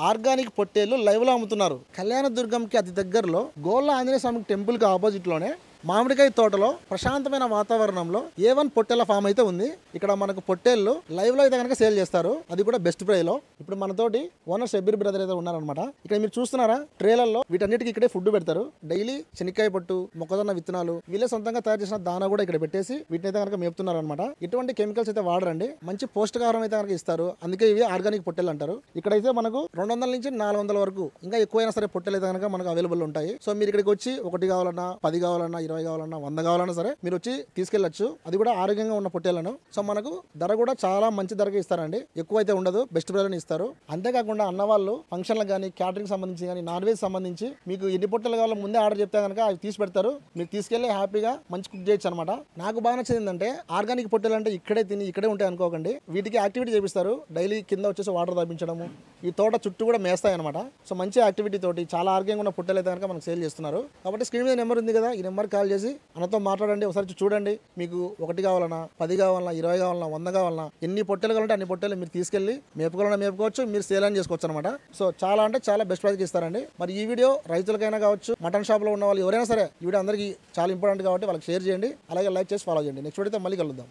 Organic పొట్టేళ్లు live లో అమ్ముతున్నారు. కళ్యాణదుర్గంకి అతి దగ్గరలో గోళ్ళ ఆంజనేయ స్వామి టెంపుల్ కి ఆపోజిట్ లోనే మామిడికాయ తోటలో ప్రశాంతమైన వాతావరణంలో A1 పొట్టేళ్ల ఫామ్ అయితే ఉంది. ఇక్కడ మనకు పొట్టేళ్లు లైవ్ లో అయితే కనుక సేల్ చేస్తారు, అది కూడా బెస్ట్ ప్రైస్ లో. ఇప్పుడు మనతోటి ఓనర్ షబ్బీర్ బ్రదర్ అయితే ఉన్నారనమాట. ఇక్కడ మీరు చూస్తున్నారా ట్రేలల్లో వీటన్నిటికి ఇక్కడే ఫుడ్ పెడతారు. డైలీ శనక్కాయ పొట్టు, మొక్కజొన్న విత్తనాలు వీళ్ళే సొంతంగా తయారు చేసిన దానా కూడా ఇక్కడ పెట్టేసి వీటిని అయితే కనుక మేపుతున్నారు అనమాట. ఇటువంటి కెమికల్స్ అయితే వాడరండి, మంచి పౌష్టికాహారం అయితే కనుక ఇస్తారు. అందుకే ఇవి ఆర్గానిక్ పొట్టేలు అంటారు. ఇక్కడైతే మనకు 200 నుంచి 400 వరకు ఇంకా ఎక్కువైనా సరే పొట్టేలు అయితే కనుక మనకు అవైలబుల్ ఉంటాయి. సో మీరు ఇక్కడికి వచ్చి 1 కావాలన్నా 10 కావాలన్నా 20 కావాలన్నా 100 కావాలన్నా సరే మీరు వచ్చి తీసుకెళ్లొచ్చు. అది కూడా ఆరోగ్యంగా ఉన్న పొట్టేలను. సో మనకు ధర కూడా చాలా మంచి ధరకి ఇస్తారండి, ఎక్కువ అయితే ఉండదు, బెస్ట్ ప్రైస్ ఇస్తారు. అంతేకాకుండా అన్న వాళ్ళు ఫంక్షన్లకు కానీ క్యాటరింగ్ సంబంధించి కానీ నాన్ వెజ్ సంబంధించి మీకు ఎన్ని పొట్టేలు కావాలో ముందే ఆర్డర్ చెప్తే కనుక అవి తీసి పెడతారు. మీరు తీసుకెళ్లి హ్యాపీగా మంచి కుక్ చేయొచ్చు అనమాట. నాకు బాగా నచ్చింది ఏంటంటే ఆర్గానిక్ పొట్టేలు అంటే ఇక్కడే తిని ఇక్కడే ఉంటాయి అనుకోకండి, వీటికి యాక్టివిటీ చేపిస్తారు. డైలీ కింద వచ్చేసి వాటర్ తాపించడము, ఈ తోట చుట్టూ కూడా మేస్తాయి అనమాట. సో మంచి యాక్టివిటీ తోటి చాలా ఆరోగ్యంగా ఉన్న పొట్టేలు అయితే కనుక మనకు సేల్ చేస్తున్నారు. కాబట్టి స్క్రీన్ మీద నెంబర్ ఉంది కదా, ఈ నెంబర్ కాల్ చేసి అన్నతో మాట్లాడండి, ఒకసారి చూడండి. మీకు 1 కావాలన్నా 10 కావాలన్నా 20 కావాలన్నా 100 కావాలన్నా ఎన్ని పొట్టేలు కావాలంటే అన్ని పొట్టేలు మీరు తీసుకెళ్లి మేపుకోవాలన్నా మేపుకోవచ్చు, మీరు సేల్ అని చేసుకోవచ్చు అనమాట. సో చాలా అంటే చాలా బెస్ట్ ప్రైస్కి ఇస్తారండి. మరి ఈ వీడియో రైతులకైనా కావచ్చు, మటన్ షాప్ లో ఉన్న వాళ్ళు ఎవరైనా సరే ఈ వీడియో అందరికీ చాలా ఇంపార్టెంట్ కాబట్టి వాళ్ళకి షేర్ చేయండి, అలాగే లైక్ చేసి ఫాలో చేయండి. నెక్స్ట్ వీడియోతో మళ్ళీ కలుద్దాం.